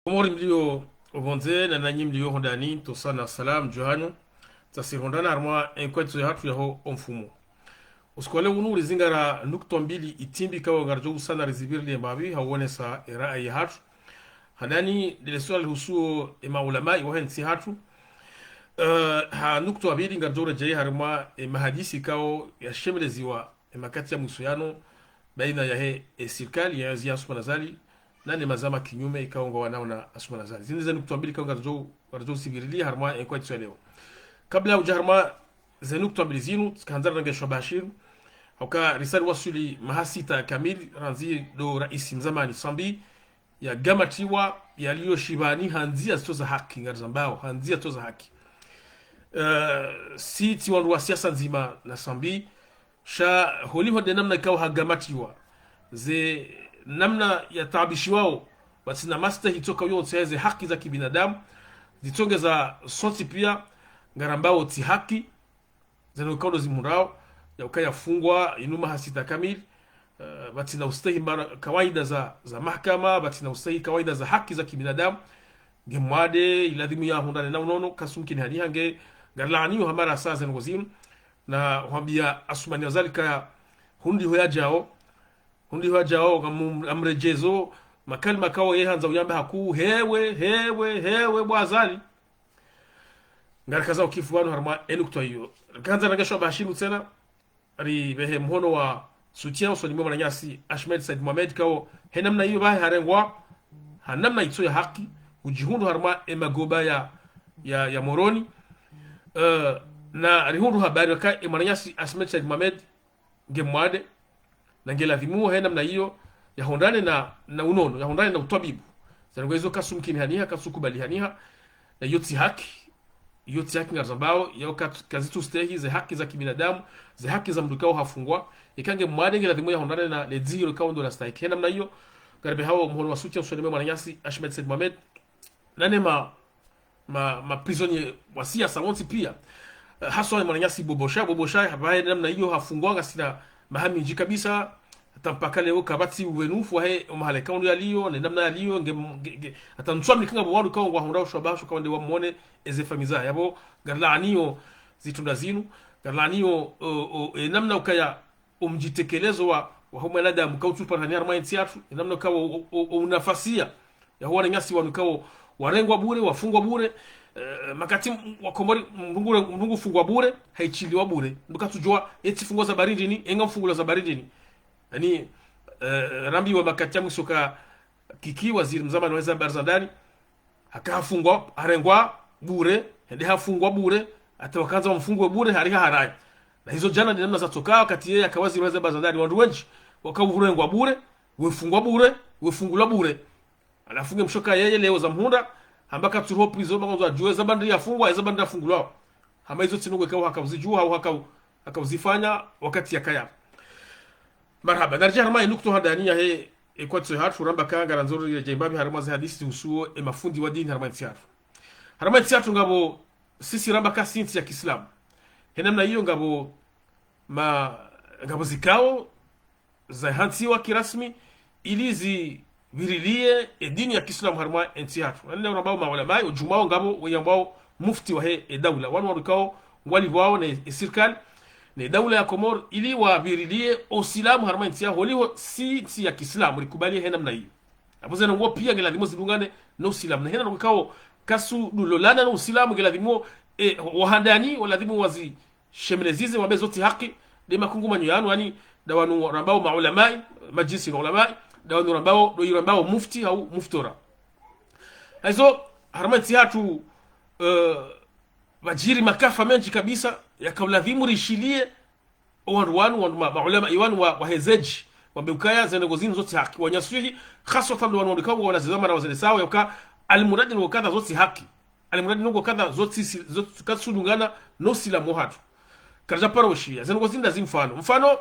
Omori mlio obonze na nanyi mlio hondani tosana salam johanyo tasirondana armwa enkwetu ya hatu yaho omfumo uskole unu rizingara nukto mbili itimbi kawa ngarjo usana rizibiri li mbabi hawone sa era ya hatu hanani dile swali husuo maulama iwahen si hatu ha nukto abili ngarjo rejei harma mahadisi kao ya shemeleziwa makati ya musuyano baina ya he sirkali ya zia sumanazali nane mazama kinyume ikaonga wanao na asumana zali zini zenu kutuambili ikaonga rajo sibirili harma enkwa itiswa leo kabla uja harma zenu kutuambili zinu kahanzara nange shwabashiru hauka risali wasuli mahasita kamili ranzi do raisi mzamani sambi ya gamatiwa ya liyo shibani hanzia toza haki ngarzambao hanzia toza haki si tiwandu wa siasa nzima na sambi sha holiho de namna ikawa hagamatiwa ze namna ya taabishi wao batina master hitoka yo tseze haki za kibinadamu zitonge za soti pia ngarambao ti haki zeno kaudo zimurao ya ukaya fungwa inuma hasita kamili batina ustahi kawaida za mahakama batina ustahi kawaida za haki za kibinadamu ngemwade iladhimu ya hundane na unono kasumkini hadi hange ngarlaaniyo hamara sasa ngozimu na hambia asumani wazalika hundi hoya jao amrejezo makalima kao yehanza uyambe haku hewe bwazali ngarikaza ukifuano harma enukto hiyo kanza nagasho bashiru tena ari behe mhono wa soutien so limo nyasi Ahmed Said Mohamed kao henamna hiyo bahe harengwa hanamna itso ya haki ujihundu harma emagoba ya moroni na rihundu habari ka nyasi Ahmed Said Mohamed ngemwade na ngela thimu hena mna hiyo ya hondane na unono ya hondane na utabibu zango hizo kasumkini haniha kasukubali haniha na yoti haki ngarzambao ya kazitu stehi ze haki za kibinadamu ze haki za mdukao hafungwa ikange mwade ngela thimu ya hondane na ledziro kaundo la stake hena mna hiyo garbe hawo mhono wasuti usoneme mwananyasi Ahmed Said Mohamed nane ma prisonnier wasia sawonti pia haswa mwananyasi bobosha habaye namna hiyo hafungwanga sina mahami nji kabisa tampaka leo kabati uwenufu wahe mahale kaundu yaliyo ne namna yaliyo ata ntswami kinga bo wandu kawo wahunda shobasho kawande wamone eze famiza yabo garlaniyo zitunda zinu garlaniyo namna ukaya umjitekelezo wa homelada mkautu parani arma tiatu namna kawo unafasia ya huwa nyasi wanu kawo warengwa bure wafungwa bure makati wakomori mrungu fungwa bure haichiliwa bure ndukatujua eti fungwa za baridi ni enga mfungulo za baridi ni yani rambi wa makati ya msoka kiki waziri mzamani wa Barzandani hakafungwa arengwa bure hende hafungwa bure hata wakaanza mfungwe bure hariha harai na hizo jana ni namna za toka wakati yeye akawaziri wa Barzandani wandu wengi wakavurengwa bure wefungwa bure wefungula bure anafunge mshoka yeye leo za mhunda ambaka turo prizo bango ajue za bandri yafungwa za bandri yafungulwa hama hizo tinugwe kwa hakawzijua au hakawzifanya wakati yakaya marhaba narja harma nukto hadania he ekwatso hatu ramba kanga ranzori ya jembabi harma za hadisi usuo mafundi wa dini harma tiatu ngabo sisi ramba ka sinti ya Kiislamu henamna hiyo ngabo ngabo zikao za hantiwa kirasmi ilizi virilie dini ya Kiislamu harma entiatu wale ambao maulama ujumao ngabo weyambao mufti wa he daula wanwarukao wali wao na serikali na daula ya Komor ili wa virilie Uislamu harma entiatu holiho si ya Kiislamu likubali hena mna hiyo abuzana ngo pia ngeladimo zidungane na Uislamu na hena ngao kasu dulolana na Uislamu ngeladimo wahandani waladimo wazi shemelezize wabezoti haki de makungumanyo yani dawanu ambao maulama majlisi ulama dawanu ambao mufti au muftora hizo harmati hatu wajiri makafa menji kabisa yakawladhimu rishilie wanu maulama iwan wa hezeji wambukaya zenegozini zote haki wanyasuhi khaswatan wanu kawo wanazama na wazele sawa yaka almuradi ngo kadha zote haki almuradi ngo kadha zote kasulungana no silamu hatu karja paroshia zenegozini lazim mfano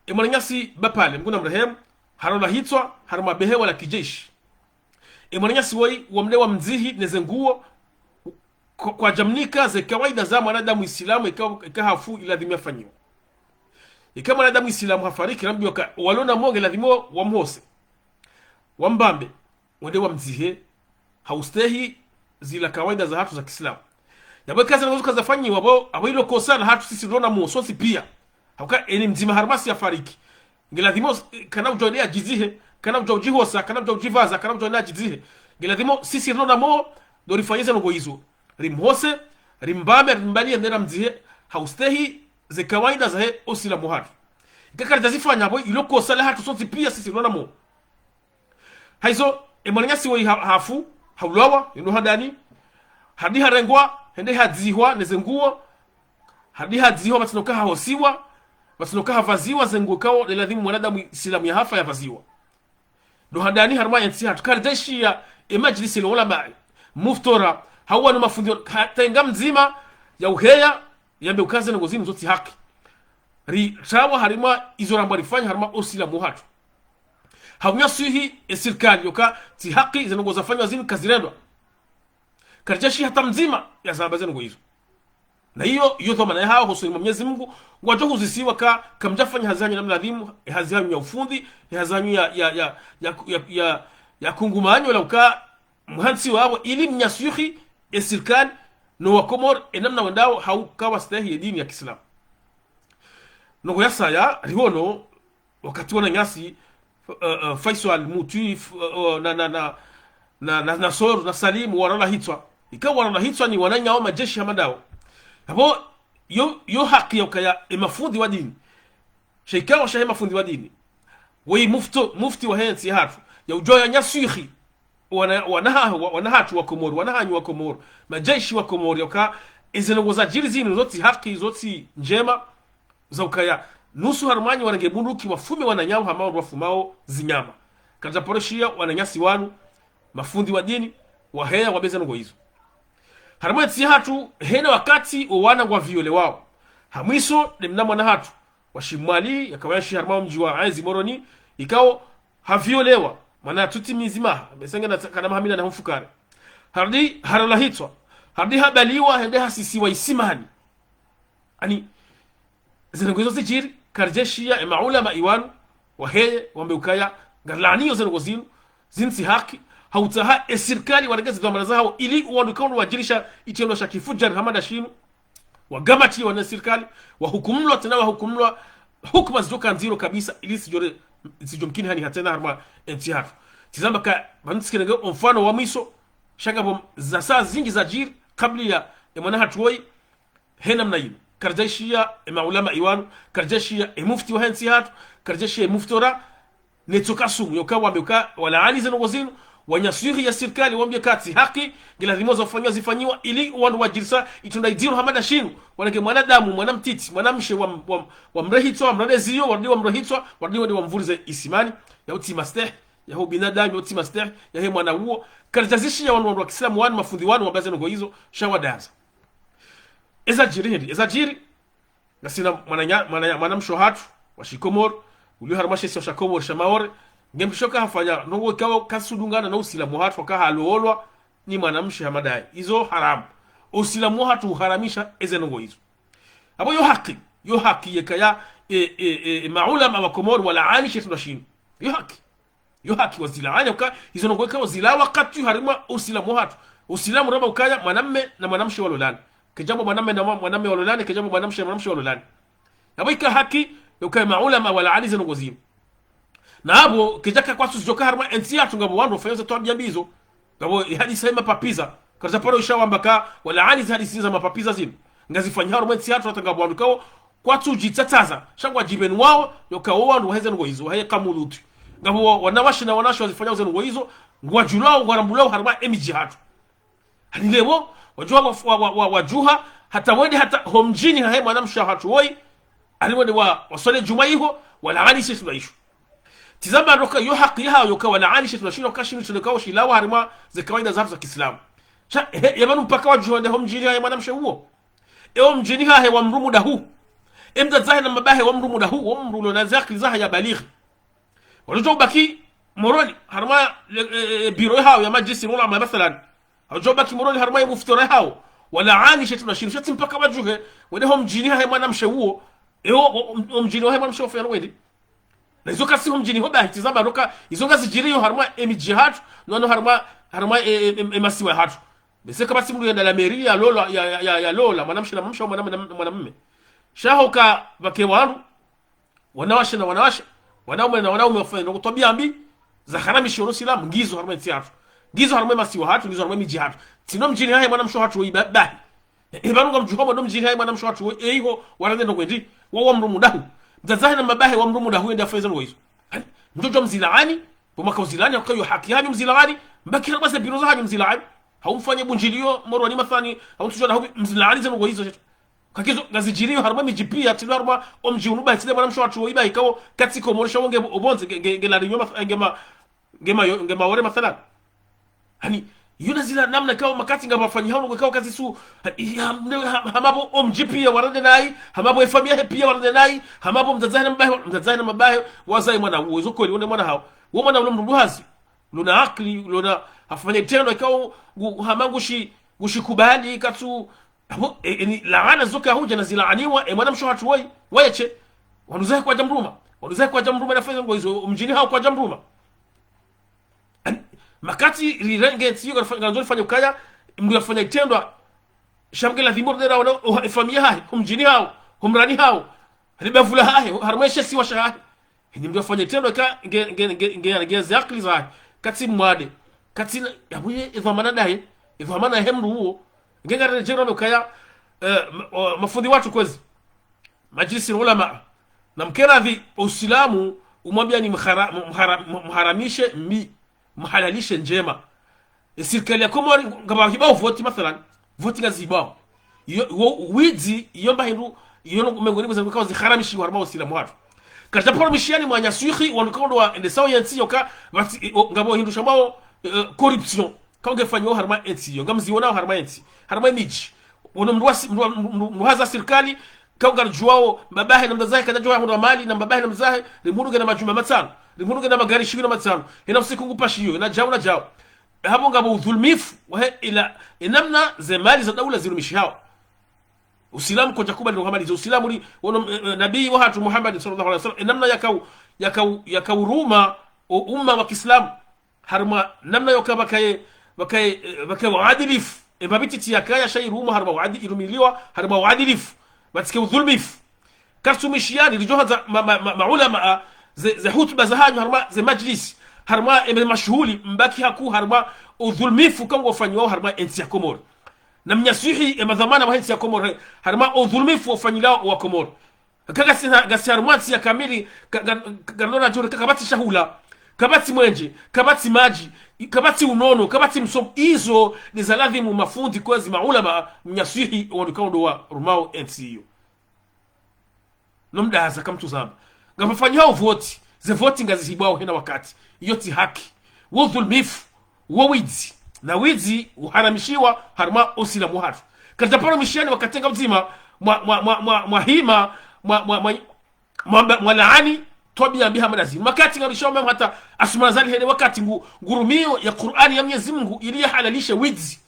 emanyasi bapale mkuna mrehem harona hitwa harma behe wala kijeshi emanyasi woi wamlewa mzihi nezenguo kwa jamnika ze kawaida za mwanadamu Islamu ikahafu iladhimia fanyiwa ikama mwanadamu Islamu hafariki rambi walona monge ladhimo wamhose wambambe wende wamzihe haustehi zila kawaida za hatu za Kiislamu. Yabo kazi nazo kazafanyi abo hilo kosa na hatu sisi rona mu sosi pia. Hauka eni mzima harmasi ya fariki. Ngiladhimo kana ujoelea jizihe, kana ujojihosa, kana ujojivaza, kana ujoelea jizihe. Ngiladhimo sisi rona mo do rifanyeza ngo hizo. Rimhose, rimbame, rimbali ndera mzihe haustehi ze kawaida za he osila muhatu. Ikakari tazifanya abo ilo kosa la hatu sosi pia sisi rona mo. Haizo emananyasi wa hafu haulawa ino hadani hadi harengwa hende hadzihwa nezenguo hadi hadzihwa batinoka hosiwa batinoka havaziwa zenguo kao lazima mwanadamu Islamu ya hafa yavaziwa do hadani harma yansi hatukardeshi ya majlisi ulama muftora hawa no mafundio tenga mzima ya uheya yambe ukaze ngozini zoti haki ri chawa harima izo ramba rifanya harma Islamu hatu hawnyasuhi esirkali yoka ti haki zinongoza fanywa zini kazirendwa karjashi hata mzima ya zambaze ngo hizo na hiyo dhomana hao husuli Mwenyezi Mungu ngwajo huzisiwa kamjafanya hazanyu namna adhimu hazanyu ya ufundi hazanyu ya kungumanyo wala uka mhansi wao ili mnyasuhi esirkali no wakomor enamna wandao haukawa stahi ya dini ya Kiislamu no yasaya riwono wakati wana nyasi Faisal Muti na Sor na Salim warala hitwa ikawa warala hitwa ni wananyao majeshi hamadao hapo yo haki ya mafundi wa dini sheikao shahe mafundi wa dini wei mufti wa hensi hatu ya ujoya nyasuhi wanahatu wa Komoro wanahanyu wa Komoro majeshi wa Komoro yoka izinongoza jiri zini zoti haki zoti njema za ukaya nusu harmanyi wanange bunduki wafume wananyao hamao wafumao zinyama kaza poroshia wananyasi wanu mafundi wa dini waheya wabeza ngo hizo harmanyi si hatu hena wakati wana ngwa viole wao hamwiso demnamwa na hatu washimwali yakawashi harmao mji wa Aizi Moroni ikao haviolewa maana tuti mizima besenga na kana mahamina na mfukare hardi harala hitwa hardi habaliwa hende hasisiwa isimani ani zinangozo zijiri karjeshia maulama iwanu waheye wambeukaya galaniyo zinangozinu zinsi haki hautaha esirkali wanagezi dhamana zao ili uandukao wajirisha itendo sha kifujar hamada shinu wagamati wana serikali wahukumlwa tena wahukumlwa hukuma zijoka nziro kabisa ili sijomkini hani hatena harma ntihar tizamba ka banitsikirenge mfano wa miso shangabo za saa zingi za jiri kabla ya mwana hatuoi hena mnayin karjeshia maulama iwanu karjeshia mufti wa hensi hatu karjeshia muftora netokasum yokawa mbeka wala ali zinogozinu wanyasiri ya serikali wambie kati haki gilazimo zofanywa zifanywa ili wandu wajirisa itunda idiro hamada shinu wanake mwanadamu mwanamtiti mwanamshe wa mrehitwa mradezio wardiwa mrehitwa wardiwa ni wamvurize isimani ya uti masteh ya hu binadamu ya uti masteh ya he mwana huo karjazishi ya wandu wa Kiislamu wanu mafundi wanu wabaze ngo hizo shawadaza ezajiri nasina mwanamsho hatu washikomor ulio harmashe sio shakomor shamaore ngemshoka hafanya nongo ikawa kasudungana na Uislamu hatu waka haloolwa ni mwanamshe hamadai hizo haramu Uislamu hatu haramisha ezenongo hizo abo yo haki yekaya maulama wa Komoro wala anishe tunashini yo haki wazilaanya uka hizo nongo ikawa zila wakati harima Uislamu hatu Uislamu raba ukaya mwanamme na mwanamshe walolani kijambo mwanamme na mwanamme walolani kijambo mwanamshe walolani abo ika haki yoka maulama wala anishe nongo zino na abo kijaka kwa sujoka harma entia tungabo wandu fayoza to ambizo ngabo hadi sema papiza kaza paro ishawambaka wala ani hadi sinza mapapiza zino ngazifanya harma entia tungabo wandu kao kwa tujitsataza shangwa jiben wao yoka wandu heze ngo hizo haye kamulutu ngabo wanawashi na wanasho wazifanya uzo ngo hizo ngwajulao ngwarambulao harma emijihatu hadi leo wajua wajuha hata wende hata homjini haye mwanamsha hatu woi alimwende wasole jumaiho wala ani sisi tunaisho tizama roka yo haki yao yoka wala anisha tunashindwa kashini tunakao shilawa harima za kawaida za Kiislamu cha yabanu mpaka wajua ndio mjini ya mwanamshe huo mjini hahe wa mrumu dahu emda zahe na mabahe wa mrumu dahu wa mrumu na zakli zahe ya baligh walijo baki moroni harima biro hao ya majlisi ulama mathalan walijo baki moroni harima muftara hao wala anisha tunashindwa shati mpaka wajue wale mjini hahe mwanamshe huo mjini hahe mwanamshe huo wendi na izo kasi mjini hoba hitizamba roka izo ngazi jiriyo harma emiji hatu no harma emasiwa hatu bese kama simu ya la mairie ya lola ya lola mwanamshi na mamsha mwanamume shaho ka bake wangu wanawasha na wanawasha wanaume wafanya ndo tabia mbi za haramishi ono silamu ngizo harma tiatu ngizo harma masiwa hatu ngizo harma miji hatu tino mjini haya mwanamsho hatu ibabahi ibanunga mjuhomo ndo mjini haya mwanamsho hatu eigo warande ndo kwendi wawa mrumu dahu mzazahi na mabahe wa mrumu dahu enda faiza ngoizo mjojo mzilaani bumaka uzilani akayo haki hani mzilaani mbaki harma se biroza hani mzilaani haumfanye bunjilio moroni mathani haumtujwa dahu mzilaani zeno ngoizo kakizo gazijiriyo harma mijipia tino harma omjiunuba hitile mwanamsho hatu iba ikawo katiko morisha wonge obonze ngema wore mathalan hani yuna zila namna kao makati nga wafanyi hao ngekao kazi su hamabo omjipia warande nai hamabo efamia hepia warande nai hamabo mzazahi na mabahe wazai mwana uwezo kweli wone mwana hao wo mwana ule mruhazi luna akli luna afanye tendo ikao hamangushi gushikubali katu ni laana zoka hoja na zilaaniwa mwana msho hatu woi wayeche wanuzahi kwa jamruma na fanya ngoizo mjini hao kwa jamruma makati rirenge tiyo ganzo fanya ukaya mndu fanya itendwa shamgela dhimur dera wana famia hai mjini hao humrani hao ribavula hai harmesha si washa hai ni mndu fanya itendwa ka nge zakli za kati mwade kati yabuye idhamana dai idhamana hemru huo ngengare jero ukaya mafundi watu kwezi majlisi ulama na mkeradhi uislamu umwambia ni mharamishe mhalalishe njema serikali ya Komori ngaba kibao voti mathalan voti ngazibao wizi yomba hindu yono mengoni bza kwa ziharamishi warma usilamu watu kaja por mishiani mwanya suihi wanakondo wa ende sawa yanti yoka ngabo hindu shambao corruption kange fanyo harma enti yo ngamziona harma enti harma miji wono mruhaza serikali kanga juao mabahe na mzazi kaja juao ndo mali na mabahe na mzazi limuruge na majuma matano limuruge na magari 25 ina usiku ngupashiyo ina jao hapo ngabo udhulmifu wa ila inamna zemali za daula zilumishi hao usilamu kwa jakuba ndio kama hizo usilamu ni nabii wa hatu Muhammad sallallahu alaihi wasallam inamna yakauruma umma wa Kiislamu harma namna yokabakaye waadilifu ebabiti yakaya shayruma harma waadililiwa harma waadilifu batike udhulmifu kartumishiani lijoha maulama za hutuba za hanyu harma za majlis harma mashhuli mbaki haku harma udhulmifu kango fanywa harma enti ya Komori na mnyasuhi madhamana wa enti ya Komori harma udhulmifu wafanyilao wa Komori kaka sina gasiarmati ya kamili ganona jore kabati shahula kabati mwenje kabati maji kabati unono kabati msom hizo ni za lazima mafundi kwa maulama mnyasuhi wanukaundo wa rumao enti hiyo nomdaza kamtuzamba ngafanyao voti ze voti ngazibao hena wakati yoti haki wo dhulmifu wo wizi na wizi uharamishiwa harma usilamu hatu kataparo mishani wakatenga mzima mwahima laani tobi ya biha madazi makati ngabishao hata asumazali hene wakati ngurumio ya Qur'ani ya Mwenyezi Mungu ili halalishe wizi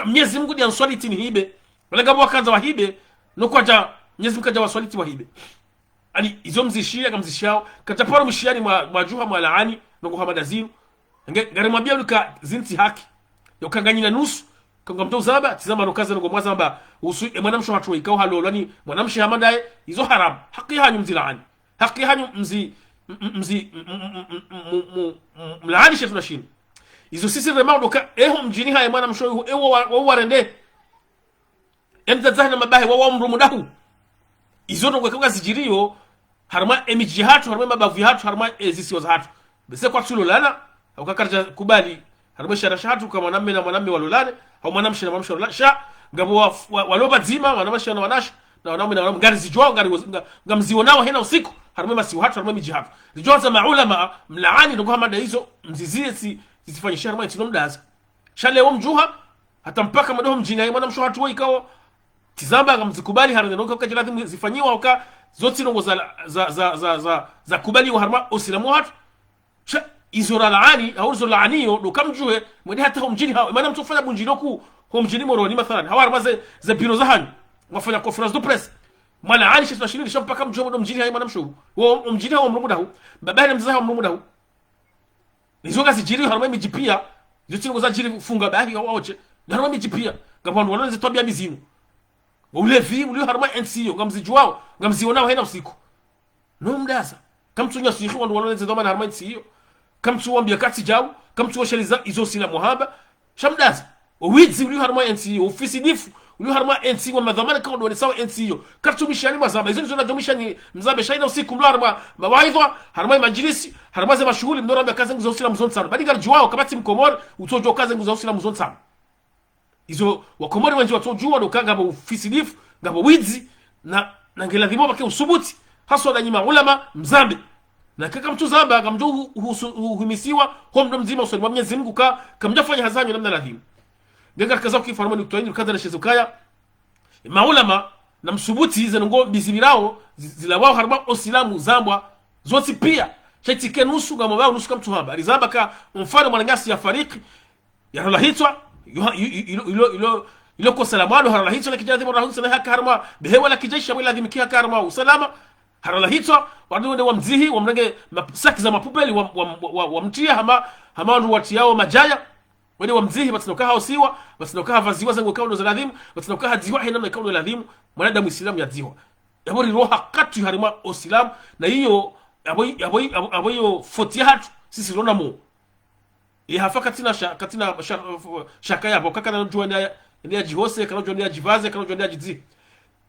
Mwenyezi Mungu ndiye answaliti ni hibe wala ngabo wakaza wahibe no kwaja Mwenyezi Mungu kaja waswaliti wahibe ani izo mzishia kamzishao kataparo mshiani majuha malaani no Muhammad azinu ngarimwambia luka zinti haki yokanganyina nusu kangamto zaba tizama nokaza ngo mwazamba usu mwanamsho hatu ikao halolani mwanamshi hamandaye izo haram haki hanyu mzilaani haki hanyu mlaani shetu nashini izo sisi rema doka eho mjini haya mwanamsho eho warende emza zahna mabahe wa mrumu dahu izo ndo kwa zijiriyo harma emiji hatu harma mabavu hatu harma ezisi hatu bese kwa tulo lana ukakarja kubali harma sharashatu kama mwanamme walolane au mwanamshi na mwanamshi walolane sha ngabo waloba zima wanamshi na wanash na wanaume na wanaume ngari zijwa ngari ngamzionao hena usiku harma masi hatu harma miji hatu zijwa za maulama mlaani ndo kama hizo mzizie zisifanyisha harma itinomdaza shale wa mjuha hata mpaka madoho mjini mwanamshi hatu wao ikao tizamba ngamzikubali harma ndo kwa lazima zifanyiwa uka zote ndo za kubali wa harma usilamu hatu izora laani au izora laaniyo ndo kamjue mwende hata mjini hao maana mtu fanya bunjino ku mjini moroni mathalan hawa harma za biro za hanyu wafanya conference de presse mwana Aisha tunashiriki shampaka mjomo ndo mjini hai mwana mshubu wo mjini hao mrumuda hu babani mzaha mrumuda hu nizoga zijiri harma mijipia zitini ngoza jiri funga bahi waoche harma mijipia ngabwandu wananze twabia mizimu ulevi uli harma NCO ngamzijuao ngamzionao hena usiku no mdaza kamtunya sihi wandu wananze doma harma NCO kamtuambia kati jao kamtuosheliza izo sila muhaba shamdaza uwizi uli harma NCO ofisi difu uli harma NCO madhamana kwa ndo sawa NCO kartumishani mazamba izo nzo najomisha ni mzabe shaina usiku mlo harma mawaidha harma majlisi harma za mashughuli mdora mbia kazi nguzo sila mzon sana badi garjuao kabati mkomori utojo kazi nguzo sila mzon sana izo wakomori wenje watojua ndo kanga ofisi difu ngabo wizi na ngela dhimo bake usubuti haswa na nyima ulama mzambe na kaka mtu zamba akamjo uhimisiwa ho ndo mzima usoni mwa Mwenyezi Mungu kamjafanya hazanyo namna ladhimu nganga kaza kufarmani kutoini kaza na shezukaya maulama na msubuti hizo ngo bizibirao zilawao harba osilamu zambwa zote pia chetike nusu ngamo bao nusu kamtu haba alizamba ka mfano mwananyasi ya fariki ya rola hitwa ilo ko salamano harala hitwa na kijadhi mwana hunsa na haka harma behewa la kijeshi wala dhimiki haka harma usalama harala hitwa wadu wa mzihi wa mnenge saki za mapupeli wa mtia hama wandu watiao majaya wende wa mzihi batinoka hausiwa batinoka vaziwa zangu kaundo za ladhimu batinoka hadziwa hina kaundo la ladhimu mwanadamu Muislamu yadziwa yabori roha katu harima osilamu na hiyo aboyo fotia hatu sisi rona mo hafa katina shaka yabo kaka na njua ndia jihose kana njua ndia jivaze kana njua ndia jidzi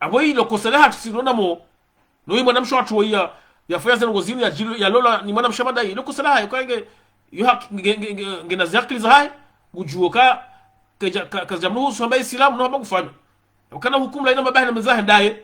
aboyi lokosala hatu sisi rona mo no mwana msho watu ya fayaza ngozini ya lola ni mwana mshamada hii lokosala hayo kange ngena zakli za hai gujuoka kajamnu samba Islam no haba kufanya ukana hukumu la ina mabahi na mazaha ndaye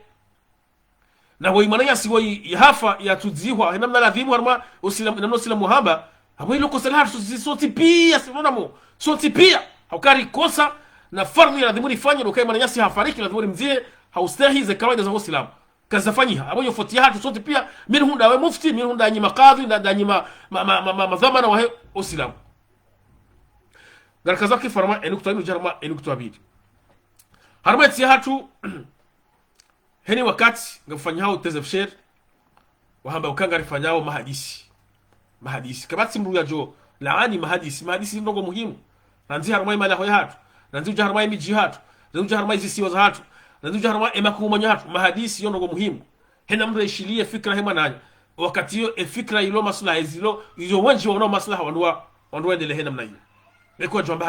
na woi mananya si woi hafa ya tudzihwa namna ladhimu harma Islam namna Islam muhaba abo ilo kosa hatu soti pia sinona mo soti pia haukari kosa na farmu ya ladhimu ifanye ukai mananya si hafariki ladhimu mzie haustahi za kawaida za Islam kazafanyiha abo yofoti hatu soti pia min hunda we mufti min hunda nyima qadhi na nyima madhamana wa Islam garkazaki farma enukutwa jarma enukutwa bidi harma tia hatu heni wakati ngafanya hao tezefsher wahamba ukanga rifanyao mahadisi kabati mru ya jo laani mahadisi ndogo muhimu nanzi harma imala hoya hatu nanzi harma imi jihad nanzi harma zisiwa za hatu nanzi harma emakumanya hatu mahadisi ndogo muhimu hena mru ishilie fikra hema nanya wakati hiyo fikra ilo maslaha izilo izo wenji wana maslaha wanduwa endele hena mna hiyo eko jomba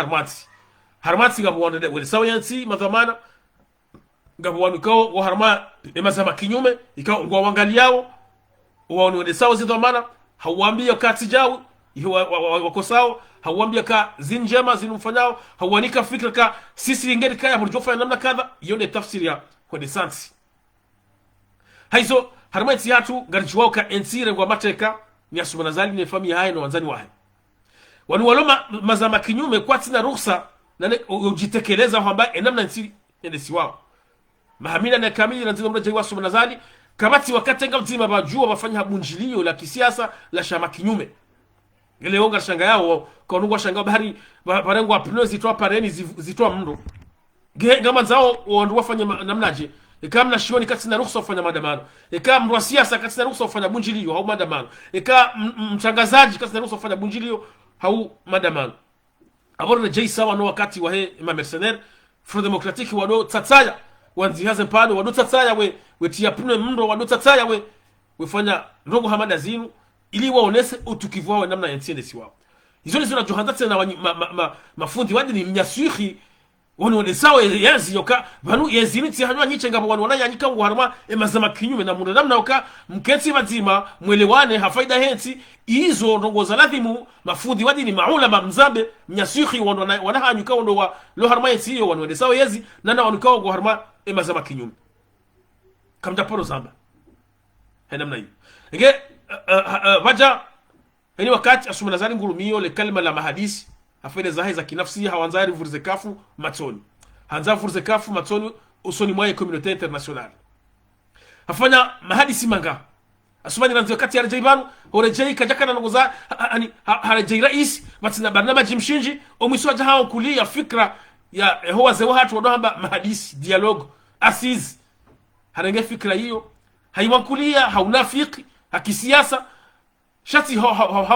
harmati ngabo wonde wele sawayansi madhamana ngabo wanukao wa harma emazama kinyume ikao ngwa wangaliao waone wele sawa zidhamana hauambia kati jao wakosao hauambia ka zinjema zinumfanyao hauanika fikra ka sisi ngeni kaya murjofanya namna kadha yone tafsiri ya kwa desansi haizo harmati hatu garjiwao ka ensire ngwa mateka ni asumana zali ni familia hai na wanzani wahe wanu waloma mazama kinyume kwa tina ruhusa na ujitekeleza kwamba namna nsi endesi wao mahamina na kamili na nzima mreje wasu manazali kabati wakati ngabzima bajua wafanya habunjilio la kisiasa la shama kinyume ile onga shanga yao kwa nungwa shanga bahari barengo apno zitoa pareni zitoa mndo ngama zao wandu wafanya namnaje ika mna shioni kati na ruhusa kufanya maandamano ika mwa siasa kati na ruhusa kufanya bunjilio au maandamano ika mtangazaji kati na ruhusa kufanya bunjilio hau madamano abona jay sawa no wakati wa he ma mercenaire Front Democratique wado tsatsaya wanzi haze pano wado tsatsaya we tia pune mndo wado tsatsaya we fanya ndogo hamada zinu ili waonese utukivu wao namna yentiende si wao hizo ni zina johanda tena mafundi wadi ni mnyasuhi wone sawa yanzi yoka banu yezini ti hanywa nyiche ngabo wananya nyika ngo haruma emazama kinyume na munda namna oka mketi bazima mwelewane hafaida hensi izo ndongo za ladhimu mafundi wadi ni maulama mzambe mnyasuhi wanahanyuka ndo wa lo haruma yesi yo wone sawa yezi nana wanuka ngo haruma emazama kinyume kamja poro zamba namna hiyo ege waja heni wakati asumana zali ngurumio le kalima la mahadisi afede zahe za kinafsi hawanzari vurzekafu matoni hanza vurzekafu matoni usoni mwa community international afanya mahadisi manga asumani ranzo kati ya jaibanu orejei kajakana ngoza ani harejei rais matina barnamaji mshinji omiswaja hao kulia fikra ya howa ze watu wadamba mahadisi dialogue asiz harenge fikra hiyo haiwankulia haunafiki hakisiasa shati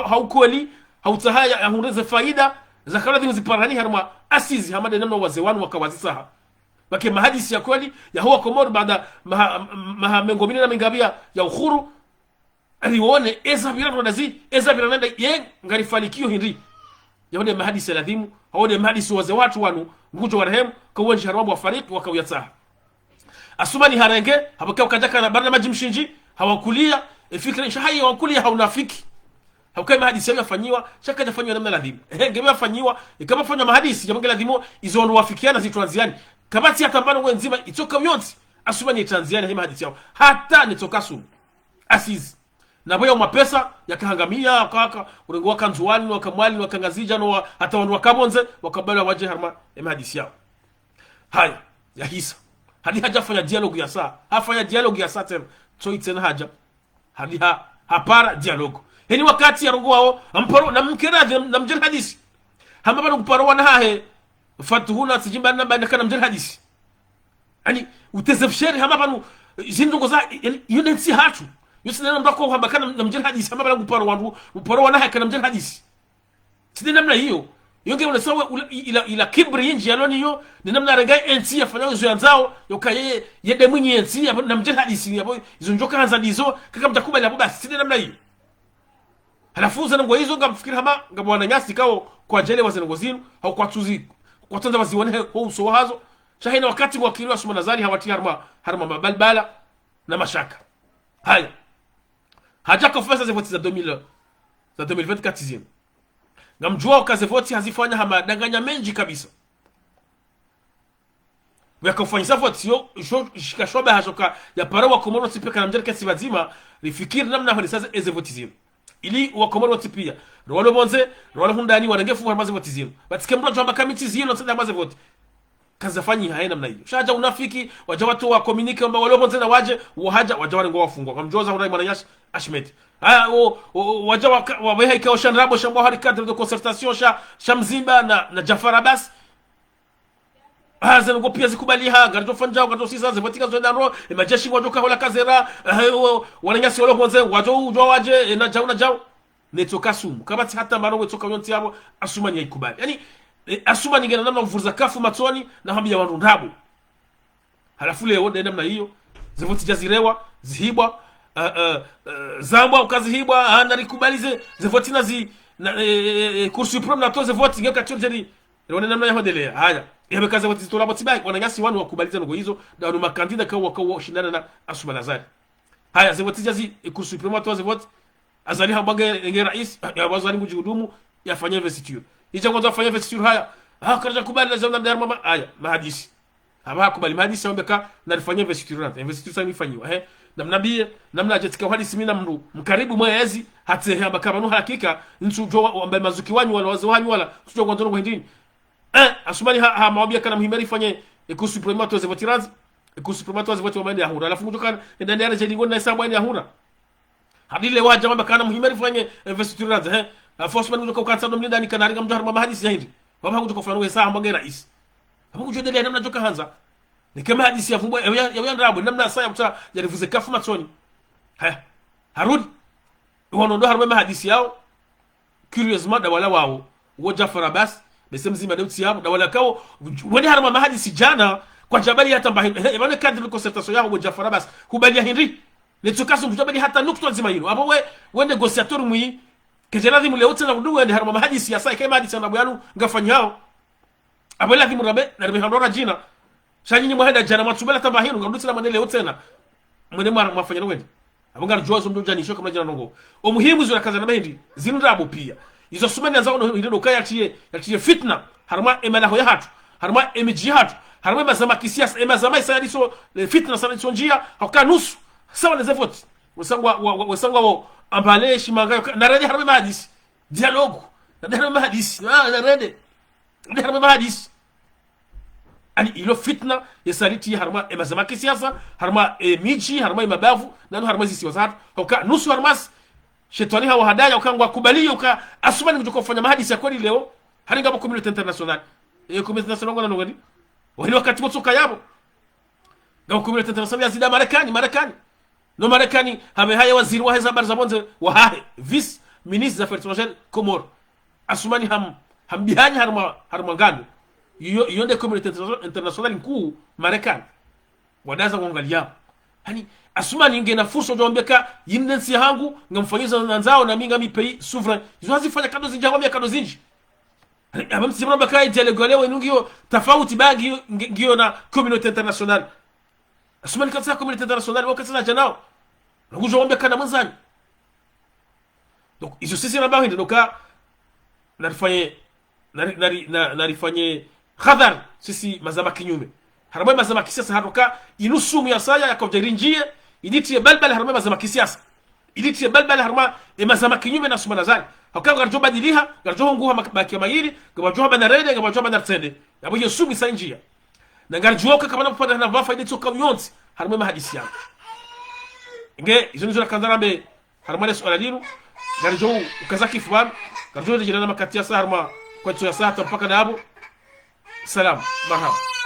haukweli hautahaya ahuneze faida za karadhi mziparani harma asizi hamade namna wazewanu wakawazisaha bake mahadisi ya kweli ya huwa Komoro baada mengomini na mingabia ya uhuru alione eza birano nazi eza biranenda ye ngarifanikio hindi yone mahadisi ladhimu haone mahadisi waze watu wanu ngujo warehemu kawenji harwabu wa fariki wakawiyatsaha asumani harenge habaka wakajaka na barna majimshinji hawakulia fikra shahi hawakulia haunafiki hawakai mahadisi yafanyiwa shaka jafanywa namna ladhimu ngebe yafanyiwa kama fanywa mahadisi jambo ladhimu izo ndo wafikiana zitwanziani kabati ya kambano wenzima itoka myonzi asumani tanziani hema hadisi yao hata nitoka sumu asizi na boya mapesa yakahangamia kaka urengo wakanzuani wakamwali wakangazija no hata wandu wakabonze wakabala waje harma hadisi yao haya ya hisa hadi hajafanya dialogue ya saa hafanya dialogue ya saa tena so itena haja hadi hapara dialogue yani wakati ya rongo wao amparo na mkera na mjel hadisi hamba kuparo wana hahe fatuhuna sijimba na bana kana mjel hadisi yani utezefsheri hamba zindugo za yunensi hatu yusina ndako hamba kana mjel hadisi hamba kuparo wandu uparo wana hahe kana mjel hadisi sidi namna hiyo yonge unasawa ila kibri inji aloni hiyo ni namna rengai ensi afanya uzo yanzao yokaye yede mwinyi ensi na mjel hadisi yabo izo njoka hanza dizo kaka mtakubali hapo basi sidi namna hiyo halafuza ngo hizo ngamfikiri hama ngamwana nyasi kao kwa jele wazengo zinu au kwa tuzi kwa tanza wazione kwa uso wazo shahina wakati wakili wa Sumanazari hawati harma mabalbala na mashaka haya haja kofesa za voti za 2024 zinu ngamjua kaze voti hazifanya hama danganya menji kabisa wakafanya voti yo shikashoba hashoka ya parawa Komoro sipeka na mjere kesi bazima lifikiri namna hali sasa eze voti zinu ili wa Komoro watipia rwalo bonze rwalo hundani warengefu harmaze voti zinu batike mtu jamba kamiti zinu nsenda harmaze voti kazafanyi haina namna hiyo shaja unafiki waja watu wa communique ambao wale bonze na waje waja warengo wafungwa kamjoza unai mwananyashi Ashmed waja wabeha ikao shanrabo shambwa hari cadre de concertation shamzimba na Jafar Abbas ngo pia zikubali gardo fanjao gardo sisa zevotika zo ndaro majeshi wajoka hola kazera wananyasi wale bonze waje na jao netoka sumu kabati hata maro wetoka yonti yabo asumani yaikubali yani asumani ngena namna mvuza kafu matoni na hambia wandu ndabo halafu leo ndio namna hiyo zevoti jazirewa zihibwa zambwa ukazihibwa anarikubalize zevoti kursi supreme na toze voti ngeka chonjeri ndio namna ya hodelea haya yamekaza voti torabo tibai wananyasi wanu wakubaliza ngo hizo na makandida kwa shindana na Sumanazari haya zevoti jazi kursi supreme toze voti azali habage nge rais ya wazali mujihudumu yafanya investiture hicho kwanza afanya investiture haya kaja kubali na zamna mama haya mahadisi haba kubali mahadisi ambeka na alifanya investiture na investiture sasa ifanywa namnabie namna ajetika hadisi mina mndu mkaribu mwezi hate haba kama no hakika nsujo ambaye mazuki wanyu wala wazo wanyu wala tujo kwanza ngo ndini asumani maobia kana muhimeri fanye ekusu supremato ze votirazi ekusu supremato ze voti wamende ahura alafu kutoka ndani ya jadi ngona hesabu ya ahura hadile waja mamba kana muhimeri fanye investiture razi forceman kutoka ukansa ndo mlinda ni kana ringa mjahar mama hadisi yindi baba kutoka fanu wesa ambage rais baba kujodelea namna joka hanza ni kama hadisi ya fumbo ya ndrabo namna saya mta jarifuze kafu matoni harud wanondo harma hadisi yao curieusement da wala wao wo Jafar Abbas bese mzima dauti yao da wala kao wani harma hadisi jana kwa jabali hata mbahi bana kadri de concertation yao wo Jafar Abbas kubali Henry nitukaso mjabali hata nukto nzima hilo hapo we negociator mwi kejeladi muleuta na ndugu ndi harma hadisi ya sai kama hadisi na bwanu ngafanyao abela dimurabe na rebe jina shanyi mwahenda jana matsubela tambahino ngamdutse na manele otena mwene mwafanya nwendi abunga jozo mdoja nisho kama jana nongo omuhimu zura kaza na bendi zinurabo pia izo sumani azao ndo kaya yatie fitna harma emala ya hatu harma emjihad harma mazama kisiasa emazama isayadi so fitna sana so njia haka nusu sawa na zevoti wasangwa ambale shimanga na rede harma hadisi dialogue na harma hadisi na rede harma hadisi ani ilo fitna yasaliti harma emazama kisiasa harma miji harma mabavu na harma zisi wazatu haka nusu harmas shetani hawa hadaya ukangwa kubali uka asumani mjoko kufanya mahadisi ya kweli leo haringa ba community international community international ngona ngoni wani wakati motsoka yabo ga community international ya zida Marekani no Marekani habe haya waziri wa habari za bonze wa hahe vice ministre des affaires étrangères Comore asumani ham bihanya harma ngano yonde community international nkuu Marekani wadaza kuangalia hani asumani inge na fursa jombeka yinensi hangu ngamfanyiza nanzao na minga mi pays souverain ziwazi fanya kado zinjangwa mia kado zinji abamsibona bakai delegolewe inungio tofauti bangi ngio na community international asumani katsa community international wakati na janao nakujombeka na mwanzani donc izo sisi na bahi ndoka narifanye khadhar sisi mazama kinyume harama mazama kisiasa haroka inusumu ya saya yakavjarinjie iditie balbal harama mazama kisiasa iditie balbal harama mazama kinyume na sumana zali hakanga garjo badiliha garjo nguha mabaki mayiri gabajo banarede gabajo banartende yabo yesumi sanjia na garjo kama napata na vafa iditoka yonsi harama mahadisi yangu nge izo nzura kandarambe harama swala linu garjo ukazaki fulani garjo jirana makatia sa harama kwa tsoya sa mpaka na hapo salam marhaba